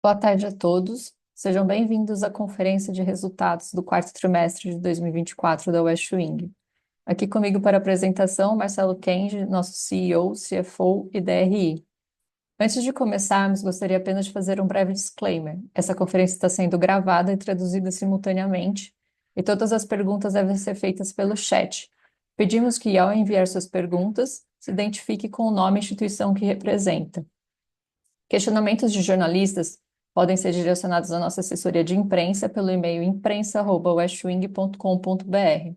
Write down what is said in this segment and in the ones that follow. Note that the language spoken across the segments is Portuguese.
Boa tarde a todos. Sejam bem-vindos à conferência de resultados do quarto trimestre de 2024 da West Wing. Aqui comigo para a apresentação, Marcelo Kenji, nosso CEO, CFO e DRI. Antes de começarmos, gostaria apenas de fazer um breve disclaimer. Essa conferência está sendo gravada e traduzida simultaneamente, e todas as perguntas devem ser feitas pelo chat. Pedimos que, ao enviar suas perguntas, se identifique com o nome e instituição que representa. Questionamentos de jornalistas podem ser direcionados à nossa assessoria de imprensa pelo e-mail imprensa@westwing.com.br.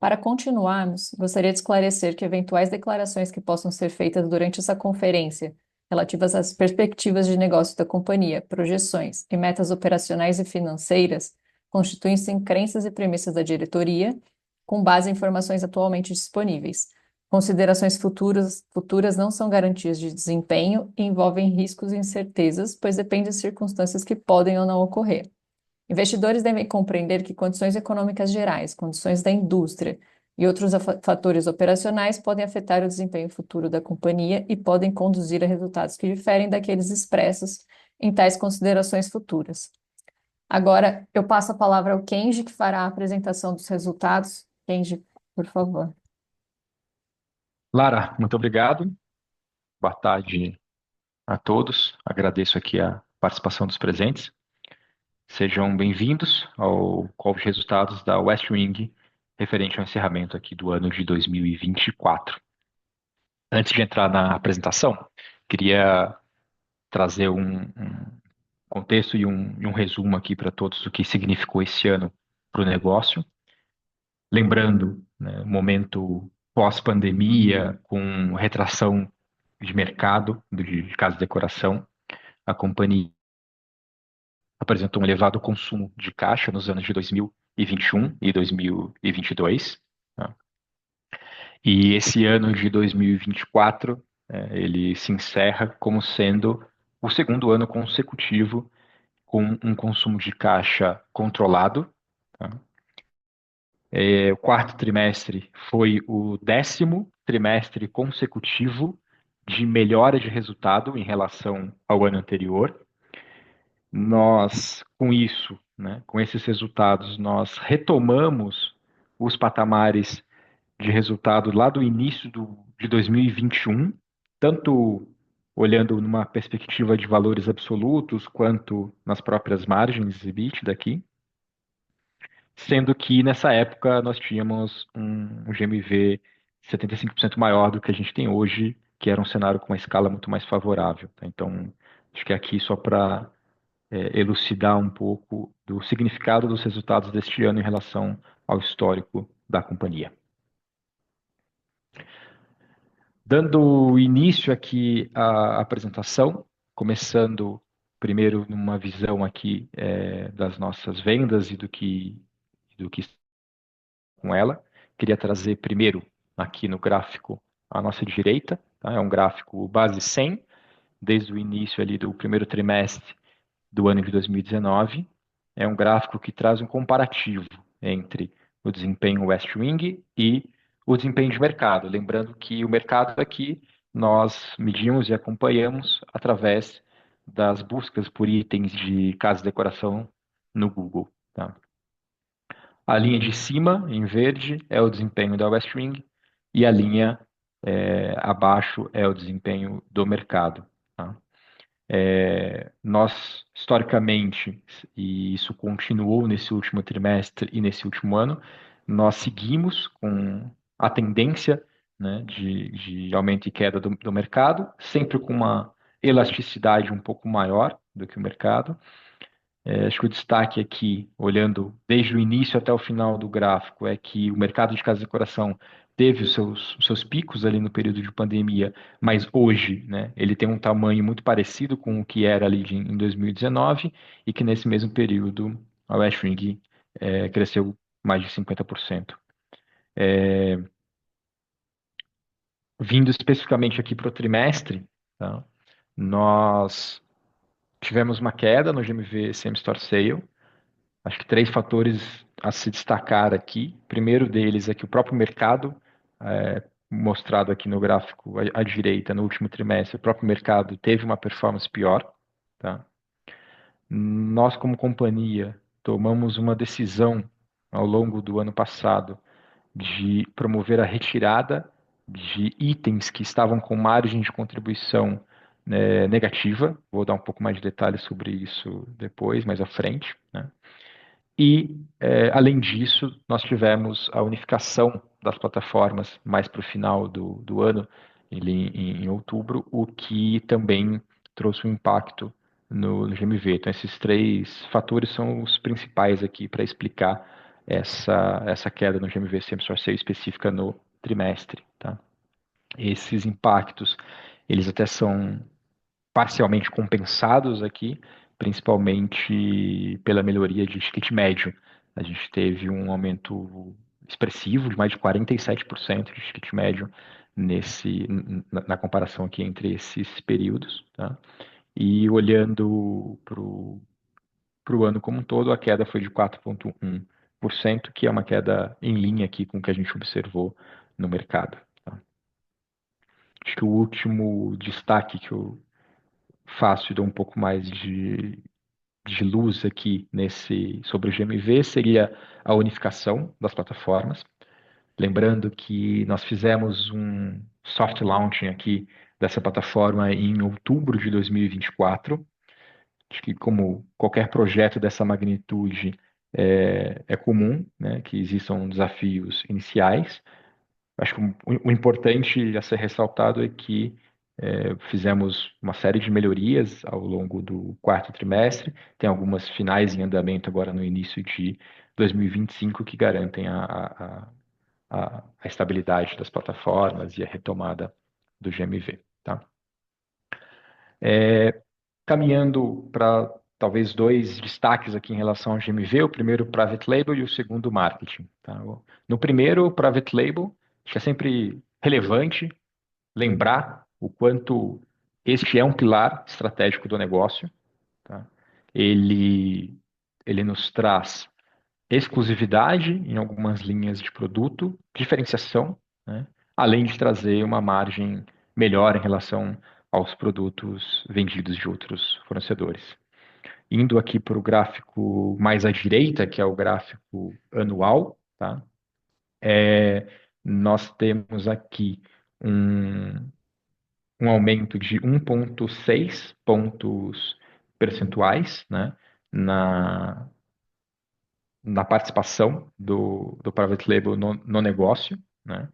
Para continuarmos, gostaria de esclarecer que eventuais declarações que possam ser feitas durante essa conferência, relativas às perspectivas de negócio da companhia, projeções e metas operacionais e financeiras, constituem-se em crenças e premissas da diretoria, com base em informações atualmente disponíveis. Considerações futuras não são garantias de desempenho e envolvem riscos e incertezas, pois dependem de circunstâncias que podem ou não ocorrer. Investidores devem compreender que condições econômicas gerais, condições da indústria e outros fatores operacionais podem afetar o desempenho futuro da companhia e podem conduzir a resultados que diferem daqueles expressos em tais considerações futuras. Agora, eu passo a palavra ao Kenji, que fará a apresentação dos resultados. Kenji, por favor. Lara, muito obrigado. Boa tarde a todos. Agradeço aqui a participação dos presentes. Sejam bem-vindos ao call de resultados da West Wing, referente ao encerramento aqui do ano de 2024. Antes de entrar na apresentação, queria trazer um contexto e um resumo aqui para todos do que significou esse ano para o negócio. Lembrando, né, o momento pós-pandemia, com retração de mercado de casa de decoração, a companhia apresentou um elevado consumo de caixa nos anos de 2021 e 2022. Tá? E esse ano de 2024, ele se encerra como sendo o segundo ano consecutivo com um consumo de caixa controlado. Tá? O quarto trimestre foi o 10º trimestre consecutivo de melhora de resultado em relação ao ano anterior. Nós, com isso, né, com esses resultados, nós retomamos os patamares de resultado lá do início de 2021, tanto olhando numa perspectiva de valores absolutos, quanto nas próprias margens EBITDA aqui, sendo que nessa época nós tínhamos um GMV 75% maior do que a gente tem hoje, que era um cenário com uma escala muito mais favorável. Tá? Então, acho que aqui só para elucidar um pouco do significado dos resultados deste ano em relação ao histórico da companhia. Dando início aqui à apresentação, começando primeiro numa visão aqui das nossas vendas e do que com ela, queria trazer primeiro aqui no gráfico à nossa direita, tá? É um gráfico base 100, desde o início ali do primeiro trimestre do ano de 2019. É um gráfico que traz um comparativo entre o desempenho West Wing e o desempenho de mercado. Lembrando que o mercado aqui nós medimos e acompanhamos através das buscas por itens de casa de decoração no Google. Tá? A linha de cima, em verde, é o desempenho da West Wing e a linha abaixo é o desempenho do mercado. Tá? Nós, historicamente, e isso continuou nesse último trimestre e nesse último ano, nós seguimos com a tendência, né, de aumento e queda do mercado, sempre com uma elasticidade um pouco maior do que o mercado. Acho que o destaque aqui, olhando desde o início até o final do gráfico, é que o mercado de casa de decoração teve os seus picos ali no período de pandemia, mas hoje, né, ele tem um tamanho muito parecido com o que era ali em 2019 e que nesse mesmo período a Westwing cresceu mais de 50%. Vindo especificamente aqui para o trimestre, tá, nós tivemos uma queda no GMV Same Store Sale. Acho que três fatores a se destacar aqui. O primeiro deles é que o próprio mercado, mostrado aqui no gráfico à direita, no último trimestre, o próprio mercado teve uma performance pior. Tá? Nós, como companhia, tomamos uma decisão ao longo do ano passado de promover a retirada de itens que estavam com margem de contribuição, negativa. Vou dar um pouco mais de detalhes sobre isso depois, mais à frente, né? E, além disso, nós tivemos a unificação das plataformas mais para o final do ano, em outubro, o que também trouxe um impacto no GMV. Então, esses três fatores são os principais aqui para explicar essa queda no GMV Same-Store Sales específica no trimestre, tá? Esses impactos, eles até são parcialmente compensados aqui, principalmente pela melhoria de ticket médio. A gente teve um aumento expressivo de mais de 47% de ticket médio na comparação aqui entre esses períodos, tá? E olhando para o ano como um todo, a queda foi de 4,1%, que é uma queda em linha aqui com o que a gente observou no mercado, tá? Acho que o último destaque que eu faço e dou um pouco mais de luz aqui sobre o GMV seria a unificação das plataformas. Lembrando que nós fizemos um soft launching aqui dessa plataforma em outubro de 2024. Acho que, como qualquer projeto dessa magnitude, é comum, né, que existam desafios iniciais. Acho que o importante a ser ressaltado é que fizemos uma série de melhorias ao longo do quarto trimestre. Tem algumas finais em andamento agora no início de 2025 que garantem a estabilidade das plataformas e a retomada do GMV, tá? Caminhando para talvez dois destaques aqui em relação ao GMV, o primeiro, Private Label, e o segundo, Marketing, tá? No primeiro, Private Label, acho que é sempre relevante lembrar o quanto este é um pilar estratégico do negócio, tá? Ele, ele nos traz exclusividade em algumas linhas de produto, diferenciação, né? Além de trazer uma margem melhor em relação aos produtos vendidos de outros fornecedores. Indo aqui para o gráfico mais à direita, que é o gráfico anual, tá? Nós temos aqui um, um aumento de 1,6 pontos percentuais, né, na participação do Private Label no negócio, né?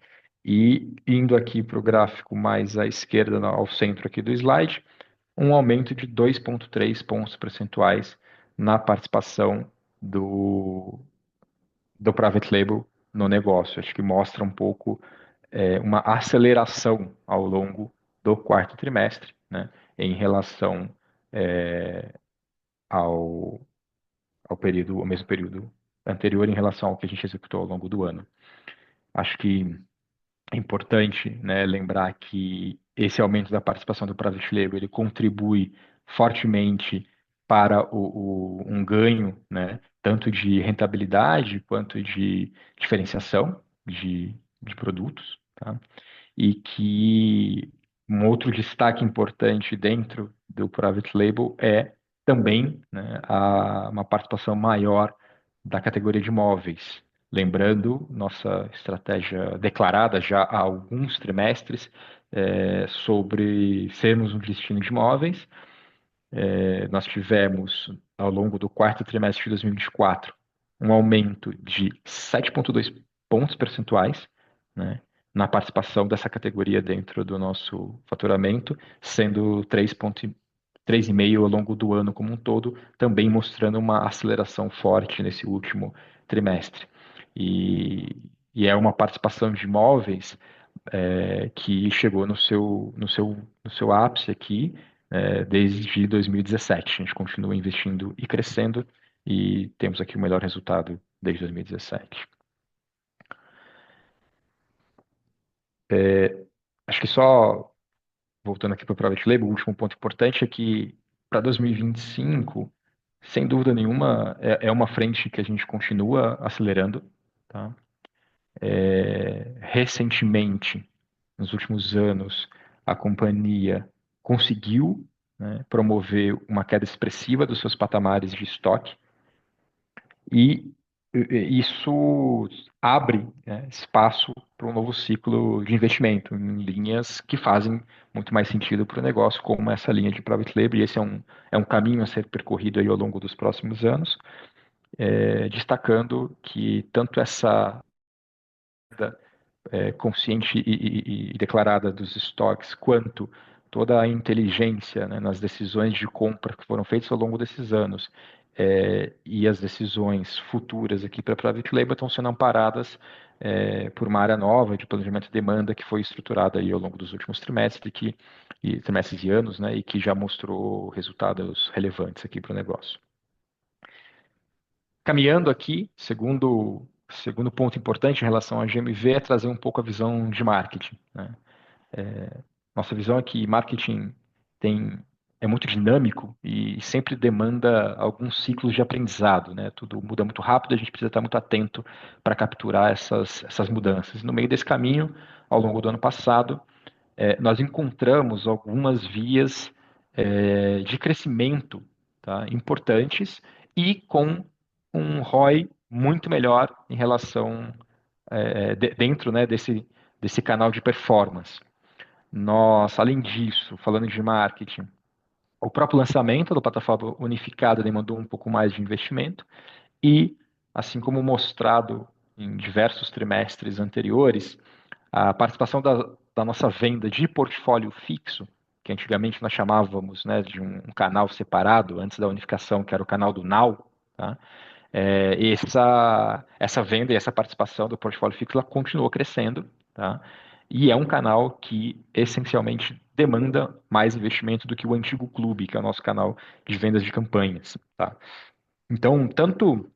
E indo aqui para o gráfico mais à esquerda, ao centro aqui do slide, um aumento de 2,3 pontos percentuais na participação do Private Label no negócio. Acho que mostra um pouco uma aceleração ao longo do quarto trimestre, né, em relação ao, ao mesmo período anterior em relação ao que a gente executou ao longo do ano. Acho que é importante, né, lembrar que esse aumento da participação do private label ele contribui fortemente para um ganho, né, tanto de rentabilidade quanto de diferenciação de produtos, tá? E que um outro destaque importante dentro do private label é também, né, uma participação maior da categoria de imóveis. Lembrando, nossa estratégia declarada já há alguns trimestres sobre sermos um destino de imóveis. Nós tivemos, ao longo do quarto trimestre de 2024, um aumento de 7,2 pontos percentuais, né, na participação dessa categoria dentro do nosso faturamento, sendo 3,5 ao longo do ano como um todo, também mostrando uma aceleração forte nesse último trimestre. E é uma participação de imóveis que chegou no seu ápice aqui desde 2017. A gente continua investindo e crescendo e temos aqui o melhor resultado desde 2017. Acho que só voltando aqui para o Private Label, o último ponto importante é que para 2025, sem dúvida nenhuma, é uma frente que a gente continua acelerando, tá? Recentemente, nos últimos anos, a companhia conseguiu né, promover uma queda expressiva dos seus patamares de estoque e isso abre, né, espaço para um novo ciclo de investimento em linhas que fazem muito mais sentido para o negócio, como essa linha de private label, e esse é um caminho a ser percorrido aí ao longo dos próximos anos, destacando que tanto essa consciente e declarada dos estoques, quanto toda a inteligência, né, nas decisões de compra que foram feitas ao longo desses anos, e as decisões futuras aqui para Private Label estão sendo amparadas por uma área nova de planejamento de demanda que foi estruturada aí ao longo dos últimos trimestres, trimestres e anos, né, e que já mostrou resultados relevantes aqui para o negócio. Caminhando aqui, segundo ponto importante em relação à GMV é trazer um pouco a visão de marketing, né? Nossa visão é que marketing tem, é muito dinâmico e sempre demanda alguns ciclos de aprendizado, né? Tudo muda muito rápido, a gente precisa estar muito atento para capturar essas mudanças. No meio desse caminho, ao longo do ano passado, nós encontramos algumas vias de crescimento, tá, importantes e com um ROI muito melhor em relação dentro, né, desse canal de performance. Nós, além disso, falando de marketing, o próprio lançamento da plataforma unificada demandou um pouco mais de investimento e, assim como mostrado em diversos trimestres anteriores, a participação da nossa venda de portfólio fixo, que antigamente nós chamávamos, né, de um canal separado, antes da unificação, que era o canal do Now, tá? Essa venda e essa participação do portfólio fixo ela continuou crescendo, tá? E é um canal que essencialmente demanda mais investimento do que o antigo clube, que é o nosso canal de vendas de campanhas, tá? Então, tanto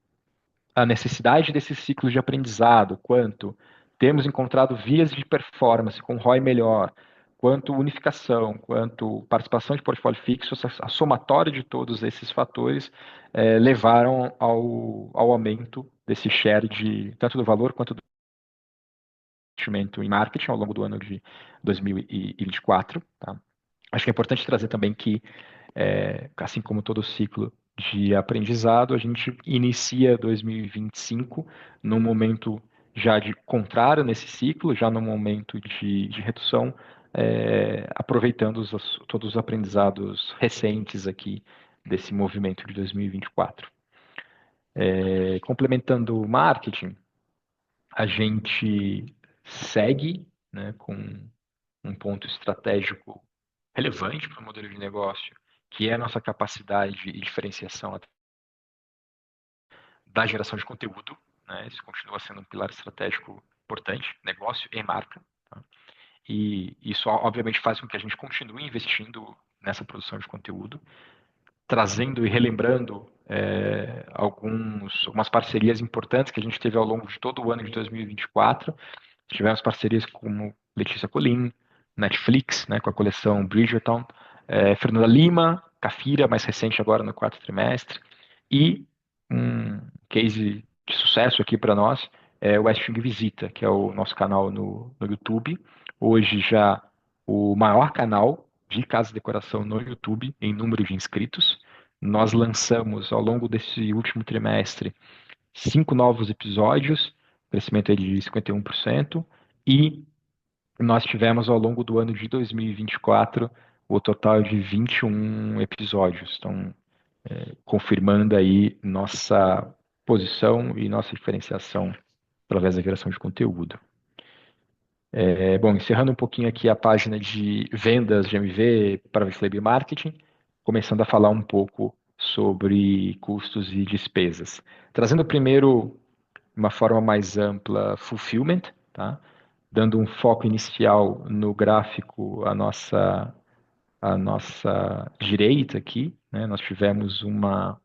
a necessidade desses ciclos de aprendizado, quanto temos encontrado vias de performance com ROI melhor, quanto unificação, quanto participação de portfólio fixo, a somatória de todos esses fatores levaram ao aumento desse share de tanto do valor quanto do investimento em marketing ao longo do ano de 2024. Tá? Acho que é importante trazer também que assim como todo ciclo de aprendizado, a gente inicia 2025 num momento já de contrário nesse ciclo, já no momento de redução, aproveitando todos os aprendizados recentes aqui desse movimento de 2024. Complementando o marketing, a gente segue, né, com um ponto estratégico relevante para o modelo de negócio, que é a nossa capacidade e diferenciação da geração de conteúdo. Né? Isso continua sendo um pilar estratégico importante, negócio e marca. Tá? E isso, obviamente, faz com que a gente continue investindo nessa produção de conteúdo, trazendo e relembrando algumas parcerias importantes que a gente teve ao longo de todo o ano de 2024. Tivemos parcerias como Letícia Colin, Netflix, né, com a coleção Bridgerton, Fernanda Lima, Cafira, mais recente agora no quarto trimestre, e um case de sucesso aqui para nós é o West Wing Visita, que é o nosso canal no YouTube. Hoje já o maior canal de casa de decoração no YouTube em número de inscritos. Nós lançamos ao longo desse último trimestre 5 novos episódios, crescimento aí de 51%, e nós tivemos ao longo do ano de 2024 o total de 21 episódios. Então, confirmando aí nossa posição e nossa diferenciação através da geração de conteúdo. Bom, encerrando um pouquinho aqui a página de vendas de MV para Web Marketing, começando a falar um pouco sobre custos e despesas. Trazendo primeiro, de uma forma mais ampla, fulfillment, tá? Dando um foco inicial no gráfico à nossa direita aqui, né? Nós tivemos uma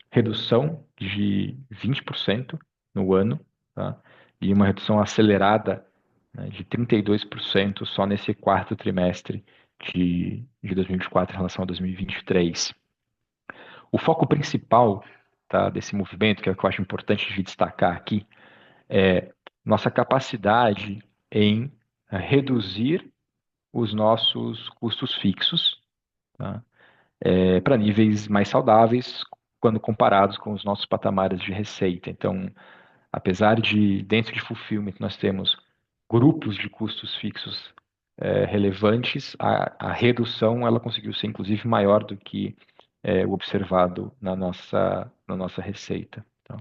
redução de 20% no ano, tá? E uma redução acelerada, né, de 32% só nesse quarto trimestre de 2024 em relação a 2023. O foco principal, tá, desse movimento, que é o que eu acho importante de destacar aqui, é nossa capacidade em reduzir os nossos custos fixos, tá? para níveis mais saudáveis quando comparados com os nossos patamares de receita. Então, apesar de, dentro de fulfillment, nós temos grupos de custos fixos relevantes, a redução ela conseguiu ser, inclusive, maior do que o observado na nossa receita. Tá?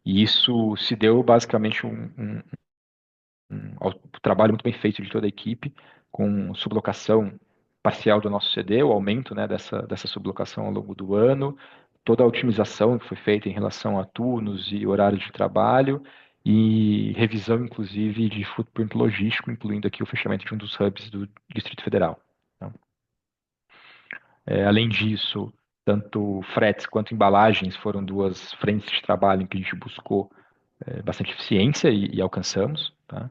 E isso se deu basicamente ao trabalho muito bem feito de toda a equipe, com sublocação parcial do nosso CD, o aumento, né, dessa sublocação ao longo do ano, toda a otimização que foi feita em relação a turnos e horários de trabalho, e revisão, inclusive, de footprint logístico, incluindo aqui o fechamento de um dos hubs do Distrito Federal. Tá? Além disso, tanto fretes quanto embalagens foram duas frentes de trabalho em que a gente buscou bastante eficiência e alcançamos, tá?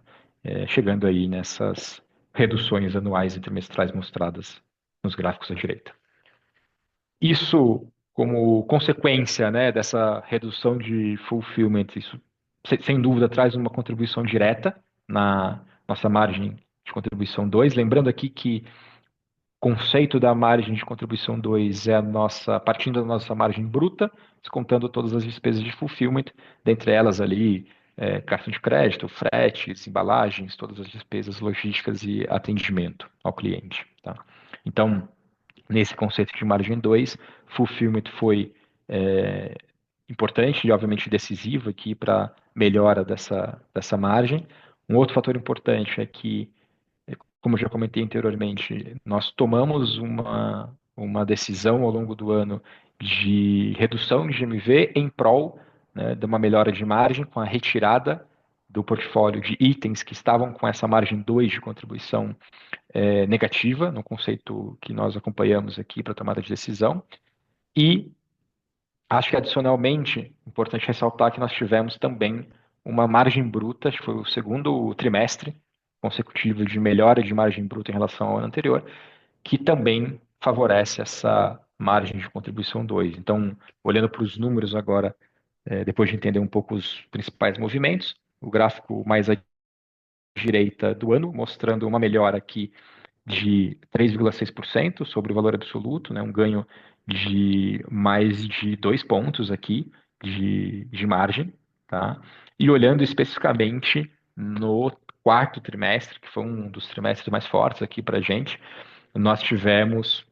Chegando aí nessas reduções anuais e trimestrais mostradas nos gráficos à direita. Isso, como consequência, né, dessa redução de fulfillment, isso sem dúvida traz uma contribuição direta na nossa margem de contribuição 2. Lembrando aqui que o conceito da margem de contribuição 2 é partindo da nossa margem bruta, descontando todas as despesas de fulfillment, dentre elas ali cartão de crédito, fretes, embalagens, todas as despesas logísticas e atendimento ao cliente. Tá? Então, nesse conceito de margem 2, fulfillment foi importante e, obviamente, decisivo aqui para melhora dessa margem. Um outro fator importante é que, como eu já comentei anteriormente, nós tomamos uma decisão ao longo do ano de redução de GMV em prol, né, de uma melhora de margem com a retirada do portfólio de itens que estavam com essa margem 2 de contribuição negativa, no conceito que nós acompanhamos aqui para tomada de decisão. E acho que, adicionalmente, importante ressaltar que nós tivemos também uma margem bruta, acho que foi o segundo trimestre consecutivo de melhora de margem bruta em relação ao ano anterior, que também favorece essa margem de contribuição 2. Então, olhando para os números agora, depois de entender um pouco os principais movimentos, o gráfico mais à direita do ano, mostrando uma melhora aqui de 3,6% sobre o valor absoluto, né, um ganho de mais de 2 pontos aqui de margem. Tá? E olhando especificamente no quarto trimestre, que foi um dos trimestres mais fortes aqui para a gente, nós tivemos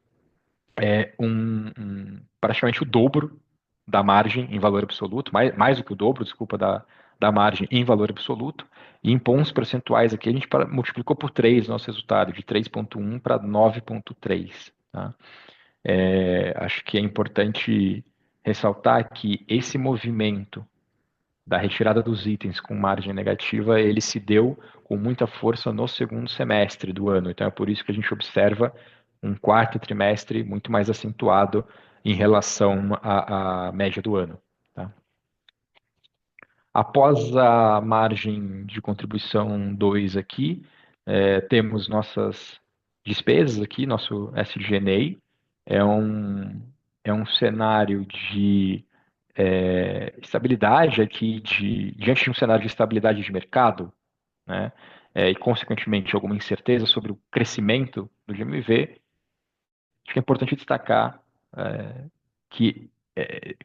praticamente o dobro da margem em valor absoluto, mais do que o dobro, desculpa, da margem em valor absoluto, e em pontos percentuais aqui a gente multiplicou por 3 nosso resultado, de 3,1 para 9,3. Tá? Acho que é importante ressaltar que esse movimento da retirada dos itens com margem negativa, ele se deu com muita força no segundo semestre do ano. Então é por isso que a gente observa um quarto trimestre muito mais acentuado em relação à média do ano. Tá? Após a margem de contribuição 2 aqui, temos nossas despesas aqui, nosso SG&A. É um cenário de estabilidade aqui, diante de um cenário de estabilidade de mercado, né, e, consequentemente, alguma incerteza sobre o crescimento do GMV, acho que é importante destacar que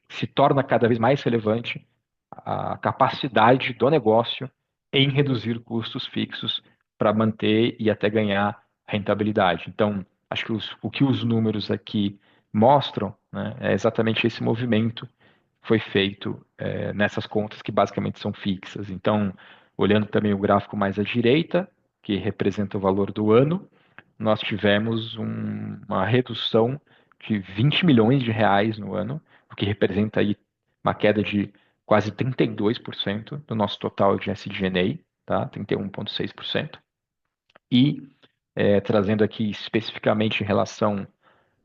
se torna cada vez mais relevante a capacidade do negócio em reduzir custos fixos para manter e até ganhar rentabilidade. Então, acho que o que os números aqui mostram, né, é exatamente esse movimento que foi feito nessas contas que basicamente são fixas. Então, olhando também o gráfico mais à direita, que representa o valor do ano, nós tivemos uma redução de 20 milhões de reais no ano, o que representa aí uma queda de quase 32% do nosso total de SG&A, tá? 31,6%. E trazendo aqui especificamente em relação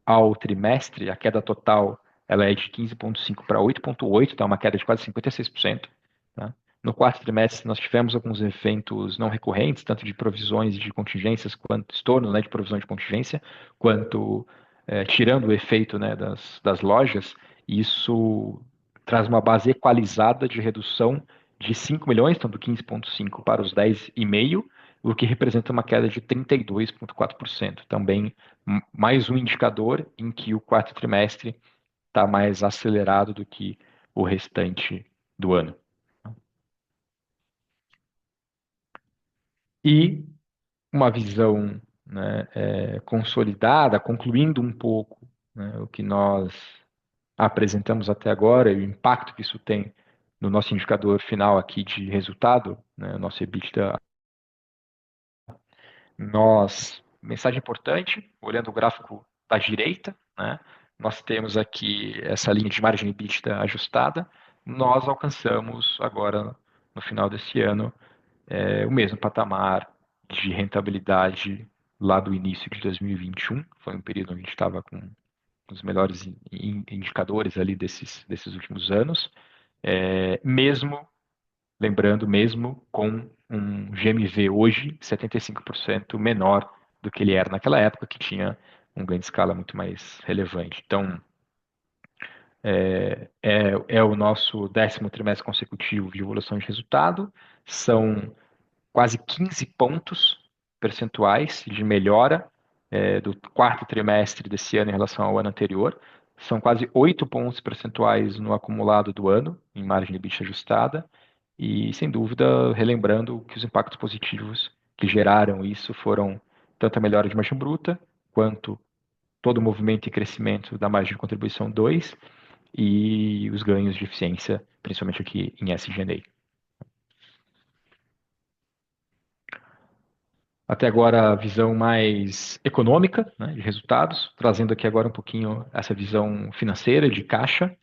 ao trimestre, a queda total ela é de 15,5 para 8,8, tá? Uma queda de quase 56%. Tá? No quarto trimestre, nós tivemos alguns eventos não recorrentes, tanto de provisões de contingências, quanto estorno, né, de provisão de contingência, quanto tirando o efeito, né, das lojas. Isso traz uma base equalizada de redução de 5 milhões, então do 15,5 para os 10,5, o que representa uma queda de 32,4%. Também mais um indicador em que o quarto trimestre está mais acelerado do que o restante do ano. E uma visão, né, consolidada, concluindo um pouco, né, o que nós apresentamos até agora e o impacto que isso tem no nosso indicador final aqui de resultado, né, o nosso EBITDA. Mensagem importante, olhando o gráfico da direita, né, nós temos aqui essa linha de margem EBITDA ajustada. Nós alcançamos agora, no final desse ano, o mesmo patamar de rentabilidade lá do início de 2021. Foi um período onde a gente estava com os melhores indicadores ali desses últimos anos. Mesmo, lembrando, mesmo com um GMV hoje 75% menor do que ele era naquela época, que tinha um ganho de escala muito mais relevante. Então, é o nosso 10º trimestre consecutivo de evolução de resultado. São quase 15 pontos percentuais de melhora do quarto trimestre desse ano em relação ao ano anterior. São quase 8 pontos percentuais no acumulado do ano, em margem de EBITDA ajustada. E, sem dúvida, relembrando que os impactos positivos que geraram isso foram tanto a melhora de margem bruta, quanto todo o movimento e crescimento da margem de contribuição 2 e os ganhos de eficiência, principalmente aqui em SG&A. Até agora a visão mais econômica, né, de resultados, trazendo aqui agora um pouquinho essa visão financeira de caixa.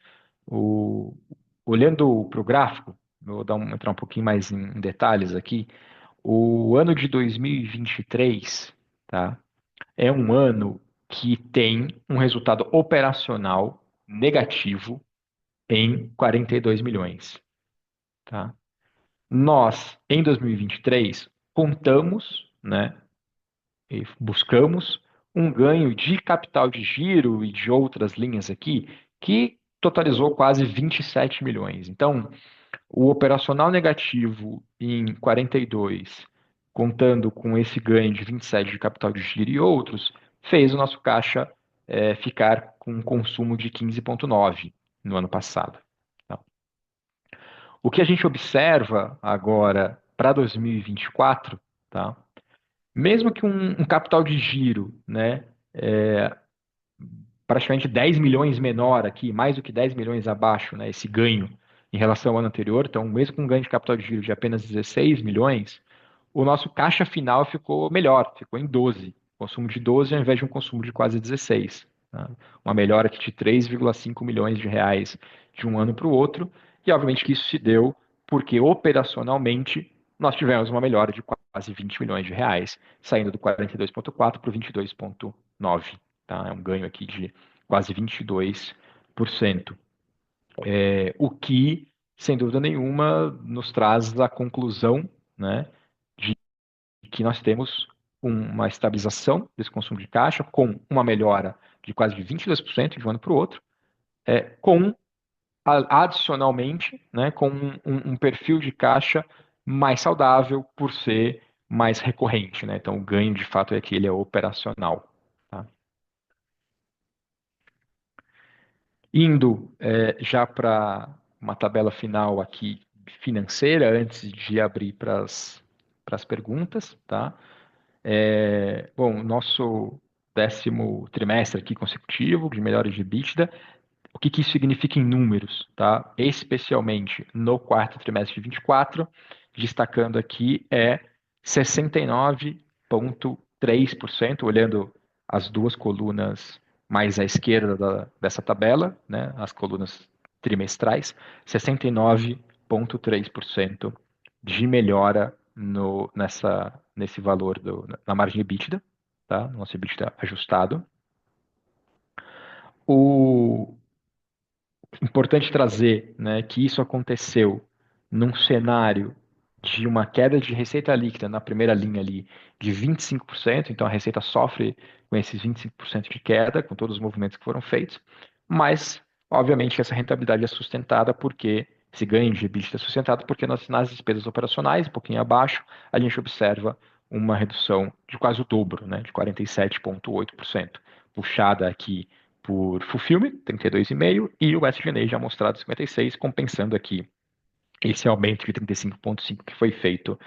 O, Olhando para o gráfico, vou entrar um pouquinho mais em detalhes aqui. O ano de 2023, tá, é um ano que tem um resultado operacional negativo em 42 milhões. Tá? Nós, em 2023, contamos, né, e buscamos um ganho de capital de giro e de outras linhas aqui que totalizou quase 27 milhões. Então, o operacional negativo em 42, contando com esse ganho de 27 de capital de giro e outros, fez o nosso caixa ficar com um consumo de 15,9 no ano passado. Tá? O que a gente observa agora para 2024, tá? Mesmo que um capital de giro, né, praticamente 10 milhões menor aqui, mais do que 10 milhões abaixo, né, esse ganho em relação ao ano anterior, então mesmo com um ganho de capital de giro de apenas 16 milhões, o nosso caixa final ficou melhor, ficou em 12, consumo de 12 ao invés de um consumo de quase 16. Tá? Uma melhora aqui de 3,5 milhões de reais de um ano para o outro, e obviamente que isso se deu porque operacionalmente nós tivemos uma melhora de quase 20 milhões de reais, saindo do 42,4 para o 22,9. Tá? É um ganho aqui de quase 22%. O que, sem dúvida nenhuma, nos traz a conclusão, né, de que nós temos uma estabilização desse consumo de caixa, com uma melhora de quase 22% de um ano para o outro, com adicionalmente, né, com um perfil de caixa mais saudável por ser mais recorrente. Né? Então, o ganho, de fato, é que ele é operacional. Tá? Indo já para uma tabela final aqui financeira, antes de abrir para as perguntas, tá? Bom, nosso 10º trimestre aqui consecutivo de melhores de EBITDA, o que isso significa em números, tá? Especialmente no quarto trimestre de 24, destacando aqui 69,3%, olhando as duas colunas mais à esquerda dessa tabela, né? As colunas trimestrais, 69,3% de melhora nesse valor na margem EBITDA, tá? Nosso EBITDA ajustado. O importante trazer, né, que isso aconteceu num cenário de uma queda de receita líquida na primeira linha ali de 25%, então a receita sofre com esses 25% de queda, com todos os movimentos que foram feitos, mas, obviamente, essa rentabilidade é sustentada porque esse ganho de EBITDA é sustentado porque nas despesas operacionais, um pouquinho abaixo, a gente observa uma redução de quase o dobro, né, de 47,8%, puxada aqui por Fulfillment, 32,5%, e o SG&A já mostrado 56%, compensando aqui esse aumento de 35,5% que foi feito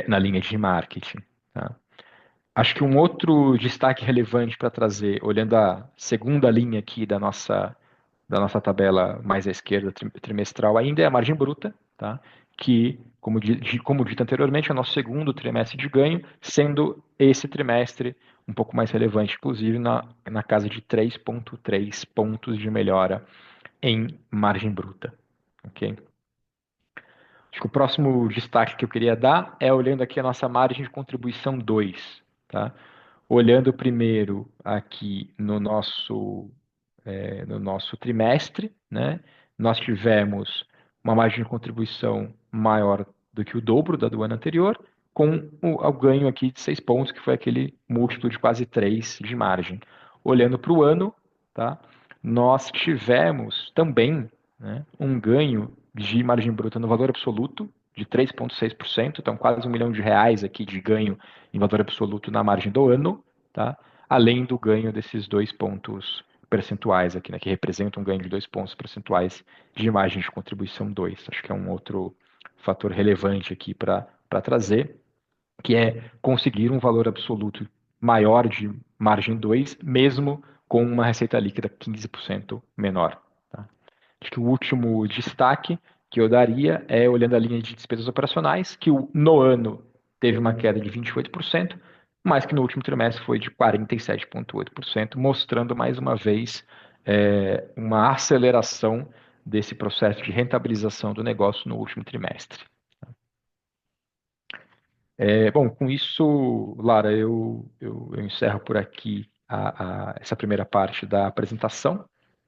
na linha de marketing. Tá? Acho que um outro destaque relevante para trazer, olhando a segunda linha aqui da nossa tabela mais à esquerda, trimestral, ainda é a margem bruta, tá? Que, como dito anteriormente, é o nosso segundo trimestre de ganho, sendo esse trimestre um pouco mais relevante, inclusive na casa de 3,3 pontos de melhora em margem bruta. Ok? Acho que o próximo destaque que eu queria dar é olhando aqui a nossa margem de contribuição 2, tá? Olhando primeiro aqui no nosso trimestre, né? Nós tivemos uma margem de contribuição maior do que o dobro da do ano anterior, com o ganho aqui de 6 pontos, que foi aquele múltiplo de quase 3 de margem. Olhando para o ano, tá? Nós tivemos também, né, um ganho de margem bruta no valor absoluto de 3,6%, então quase R$ 1 milhão aqui de ganho em valor absoluto na margem do ano, tá? Além do ganho desses 2 pontos percentuais aqui, né, que representam um ganho de 2 pontos percentuais de margem de contribuição 2. Acho que é um outro fator relevante aqui para trazer, que é conseguir um valor absoluto maior de margem 2, mesmo com uma receita líquida 15% menor. Tá? Acho que o último destaque que eu daria é olhando a linha de despesas operacionais, que no ano teve uma queda de 28%, mas que no último trimestre foi de 47,8%, mostrando mais uma vez uma aceleração desse processo de rentabilização do negócio no último trimestre. Bom, com isso, Lara, eu encerro por aqui essa primeira parte da apresentação,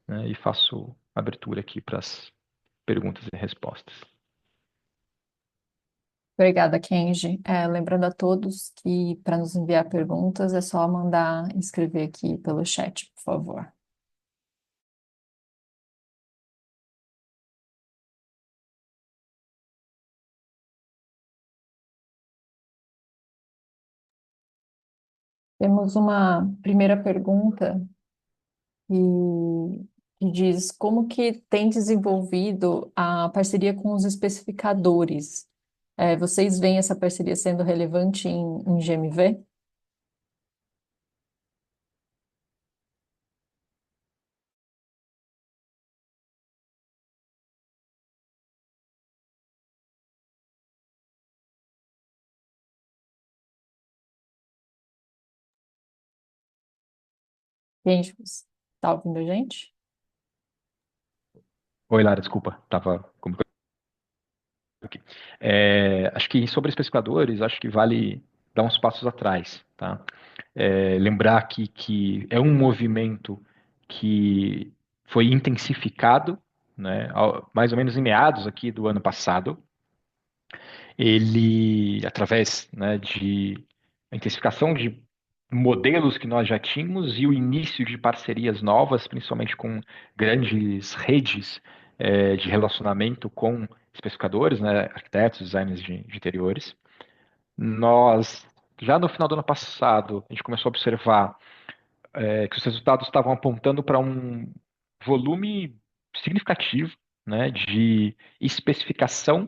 né, e faço abertura aqui para as perguntas e respostas. Obrigada, Kenji. Lembrando a todos que para nos enviar perguntas é só mandar escrever aqui pelo chat, por favor. Temos uma primeira pergunta que diz como que tem desenvolvido a parceria com os especificadores. Vocês veem essa parceria sendo relevante em GMV? Gente, está ouvindo a gente? Oi, Lara, desculpa, estava aqui. Acho que sobre especificadores, acho que vale dar uns passos atrás, tá? Lembrar aqui que é um movimento que foi intensificado, né, mais ou menos em meados aqui do ano passado. Ele, através, né, de intensificação de modelos que nós já tínhamos e o início de parcerias novas, principalmente com grandes redes de relacionamento com especificadores, né, arquitetos, designers de interiores. Nós, já no final do ano passado, a gente começou a observar que os resultados estavam apontando para um volume significativo, né, de especificação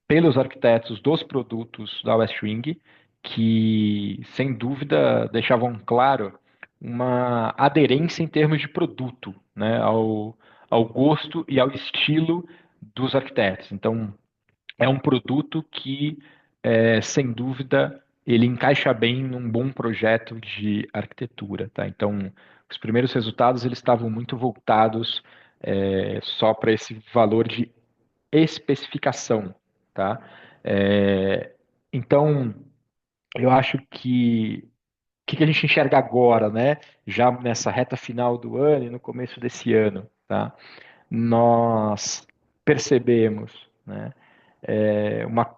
pelos arquitetos dos produtos da West Wing, que, sem dúvida, deixavam claro uma aderência em termos de produto, né, ao gosto e ao estilo dos arquitetos. Então, é um produto que, sem dúvida, ele encaixa bem num bom projeto de arquitetura, tá? Então, os primeiros resultados eles estavam muito voltados só para esse valor de especificação, tá? Então, eu acho que o que a gente enxerga agora, né? Já nessa reta final do ano e no começo desse ano, tá? Nós percebemos, né, uma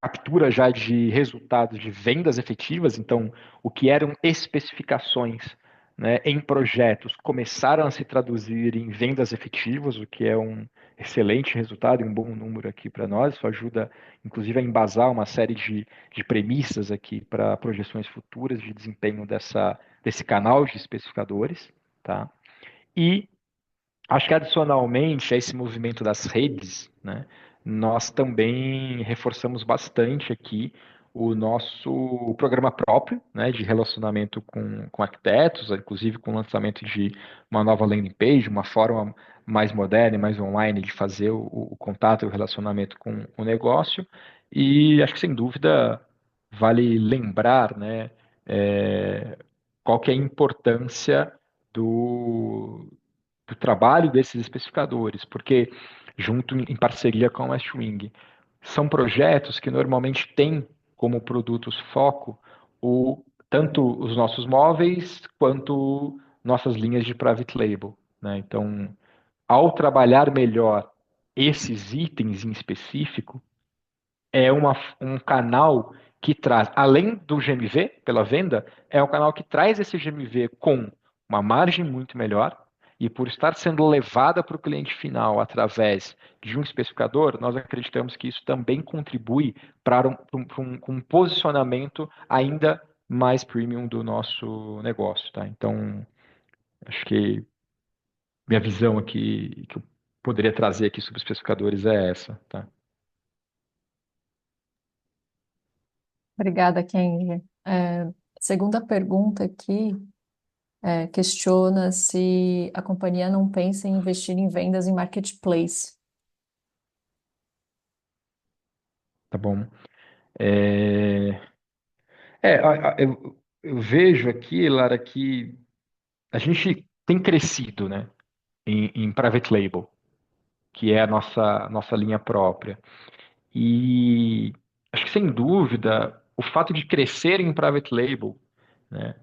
captura já de resultados de vendas efetivas, então o que eram especificações né, em projetos começaram a se traduzir em vendas efetivas, o que é um excelente resultado e um bom número aqui para nós. Isso ajuda, inclusive, a embasar uma série de premissas aqui para projeções futuras de desempenho desse canal de especificadores, tá? E acho que adicionalmente a esse movimento das redes, né, nós também reforçamos bastante aqui o nosso programa próprio, né, de relacionamento com arquitetos, inclusive com o lançamento de uma nova landing page, uma forma mais moderna e mais online de fazer o contato e o relacionamento com o negócio. E acho que sem dúvida vale lembrar, né, é, qual que é a importância do trabalho desses especificadores, porque junto em parceria com a Westwing, são projetos que normalmente têm como produtos foco tanto os nossos móveis quanto nossas linhas de private label, né? Então, ao trabalhar melhor esses itens em específico, é um canal que traz, além do GMV pela venda, é um canal que traz esse GMV com uma margem muito melhor e por estar sendo levada para o cliente final através de um especificador, nós acreditamos que isso também contribui para um posicionamento ainda mais premium do nosso negócio, tá? Então, acho que minha visão aqui que eu poderia trazer aqui sobre especificadores é essa, tá? Obrigada, Kenji. Segunda pergunta aqui questiona se a companhia não pensa em investir em vendas em marketplace. Tá bom. É, eu vejo aqui, Lara, que a gente tem crescido, né, em private label, que é a nossa linha própria. E acho que, sem dúvida, o fato de crescer em private label, né,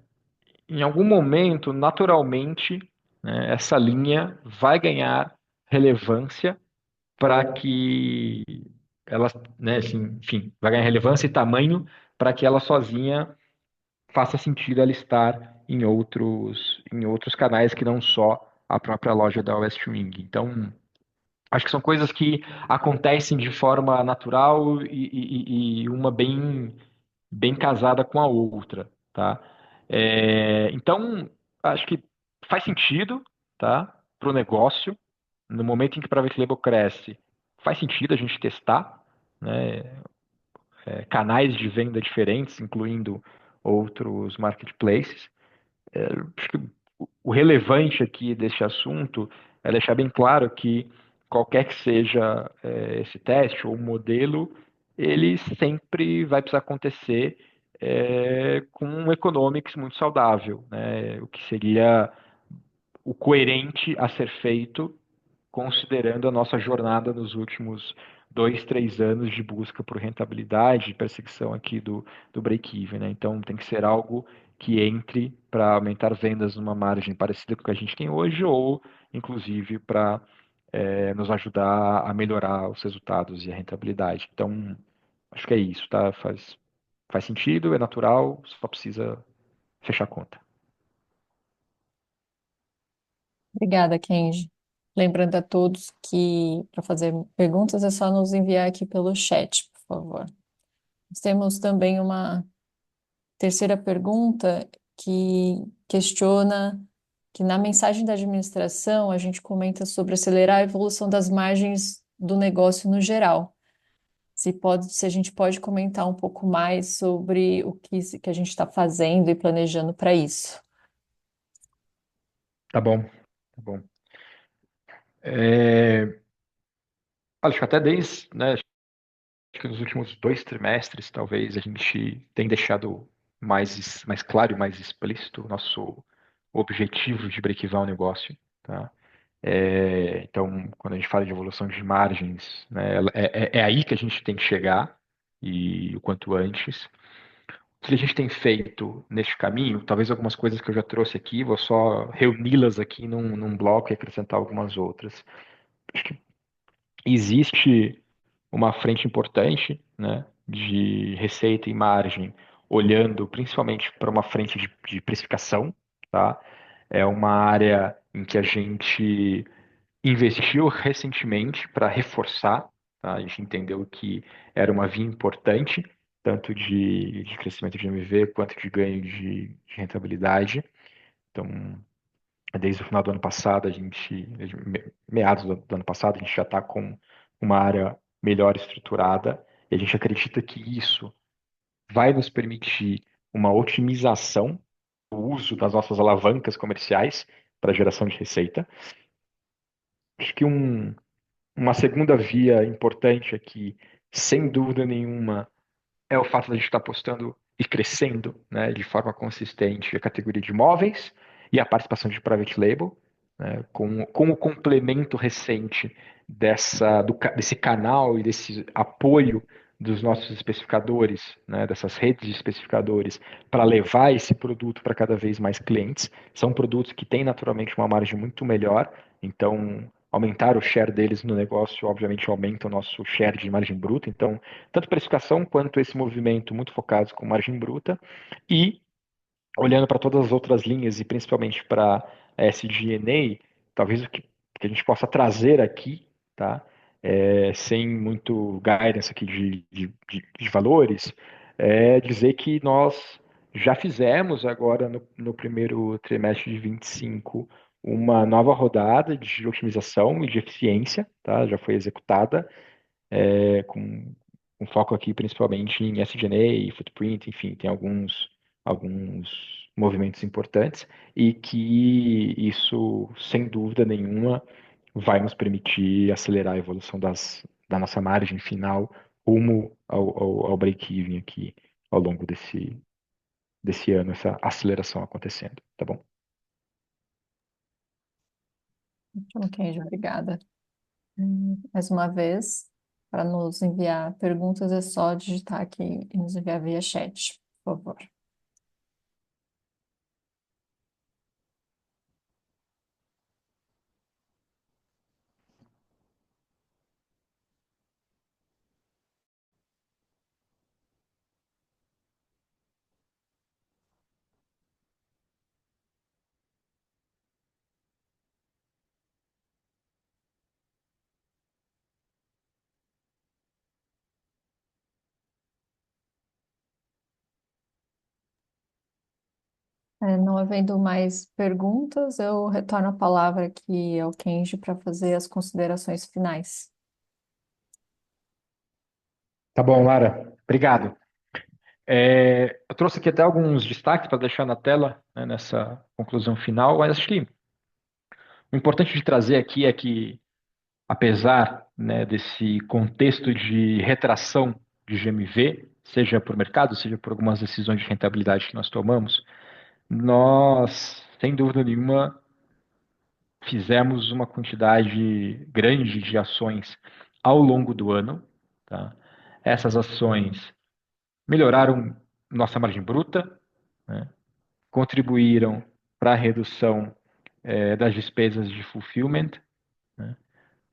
em algum momento, naturalmente, né, essa linha vai ganhar relevância para que ela, né, assim, enfim, vai ganhar relevância e tamanho para que ela sozinha faça sentido ela estar em outros canais que não só a própria loja da West Wing. Então, acho que são coisas que acontecem de forma natural e uma bem casada com a outra, tá? Então, acho que faz sentido, tá? Para o negócio, no momento em que o Private Label cresce, faz sentido a gente testar, né? Canais de venda diferentes, incluindo outros marketplaces. Acho que o relevante aqui deste assunto é deixar bem claro que qualquer que seja esse teste ou modelo, ele sempre vai precisar acontecer com um economics muito saudável, né? O que seria o coerente a ser feito considerando a nossa jornada nos últimos 2, 3 anos de busca por rentabilidade e perseguição aqui do break-even, né? Então tem que ser algo que entre para aumentar vendas numa margem parecida com o que a gente tem hoje ou, inclusive, para nos ajudar a melhorar os resultados e a rentabilidade. Então, acho que é isso, tá? Faz sentido, é natural, só precisa fechar a conta. Obrigada, Kenji. Lembrando a todos que para fazer perguntas é só nos enviar aqui pelo chat, por favor. Nós temos também uma terceira pergunta que questiona que na mensagem da administração a gente comenta sobre acelerar a evolução das margens do negócio no geral. Se a gente pode comentar um pouco mais sobre o que a gente está fazendo e planejando para isso. Tá bom, tá bom. É, acho que até desde, né, acho que nos últimos 2 trimestres, talvez, a gente tem deixado mais claro e mais explícito o nosso objetivo de break-even o negócio, tá? Então, quando a gente fala de evolução de margens, né, é aí que a gente tem que chegar e o quanto antes. O que a gente tem feito neste caminho, talvez algumas coisas que eu já trouxe aqui, vou só reuni-las aqui num bloco e acrescentar algumas outras. Acho que existe uma frente importante, né, de receita e margem, olhando principalmente para uma frente de precificação, tá? É uma área em que a gente investiu recentemente para reforçar, tá? A gente entendeu que era uma via importante, tanto de crescimento de MV quanto de ganho de rentabilidade. Então, desde o final do ano passado, meados do ano passado, a gente já está com uma área melhor estruturada, e a gente acredita que isso vai nos permitir uma otimização do uso das nossas alavancas comerciais para geração de receita. Acho que uma segunda via importante aqui, sem dúvida nenhuma, é o fato de a gente estar apostando e crescendo, né, de forma consistente a categoria de imóveis e a participação de private label, né, com o complemento recente desse canal e desse apoio dos nossos especificadores, né, dessas redes de especificadores, para levar esse produto para cada vez mais clientes. São produtos que têm naturalmente uma margem muito melhor, então aumentar o share deles no negócio, obviamente, aumenta o nosso share de margem bruta. Então, tanto precificação quanto esse movimento muito focado com margem bruta. E olhando para todas as outras linhas e principalmente para a SG&A, talvez que a gente possa trazer aqui, tá? Sem muito guidance aqui de valores, é dizer que nós já fizemos agora no primeiro trimestre de 25 uma nova rodada de otimização e de eficiência, tá? Já foi executada com foco aqui principalmente em SG&A, footprint, enfim, tem alguns movimentos importantes e que isso, sem dúvida nenhuma, vai nos permitir acelerar a evolução da nossa margem final rumo ao break-even aqui ao longo desse ano, essa aceleração acontecendo, tá bom? Ok, obrigada. Mais uma vez, para nos enviar perguntas, é só digitar aqui e nos enviar via chat, por favor. Não havendo mais perguntas, eu retorno a palavra aqui ao Kenji para fazer as considerações finais. Tá bom, Lara. Obrigado. Eu trouxe aqui até alguns destaques para deixar na tela, né, nessa conclusão final, mas acho que o importante de trazer aqui é que, apesar, né, desse contexto de retração de GMV, seja por mercado, seja por algumas decisões de rentabilidade que nós tomamos, nós, sem dúvida nenhuma, fizemos uma quantidade grande de ações ao longo do ano. Tá? Essas ações melhoraram nossa margem bruta, né? Contribuíram para a redução das despesas de fulfillment, né?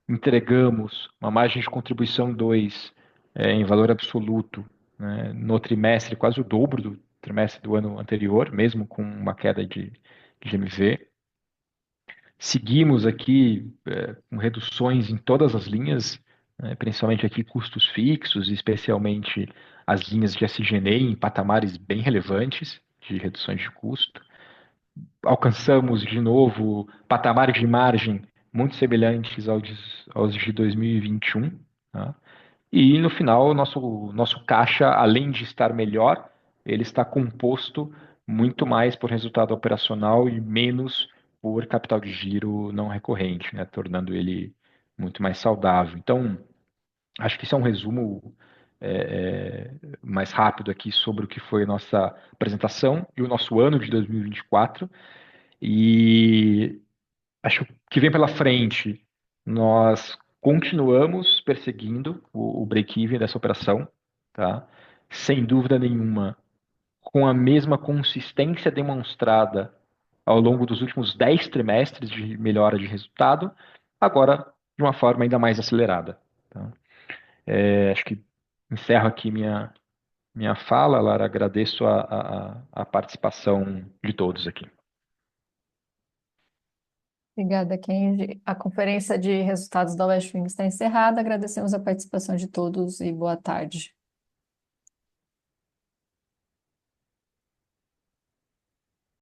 Entregamos uma margem de contribuição 2 em valor absoluto, né, no trimestre, quase o dobro do trimestre do ano anterior, mesmo com uma queda de GMV. Seguimos aqui com reduções em todas as linhas, né, principalmente aqui custos fixos, especialmente as linhas de SG&A em patamares bem relevantes de reduções de custo. Alcançamos de novo patamares de margem muito semelhantes aos de 2021. Tá? E no final, nosso caixa, além de estar melhor, ele está composto muito mais por resultado operacional e menos por capital de giro não recorrente, né? Tornando ele muito mais saudável. Então, acho que isso é um resumo mais rápido aqui sobre o que foi a nossa apresentação e o nosso ano de 2024. E acho que o que vem pela frente, nós continuamos perseguindo o break-even dessa operação, tá? Sem dúvida nenhuma, com a mesma consistência demonstrada ao longo dos últimos 10 trimestres de melhora de resultado, agora de uma forma ainda mais acelerada. Tá? Acho que encerro aqui minha fala, Lara. Agradeço a participação de todos aqui. Obrigada, Kenji. A conferência de resultados da West Wing está encerrada. Agradecemos a participação de todos e boa tarde.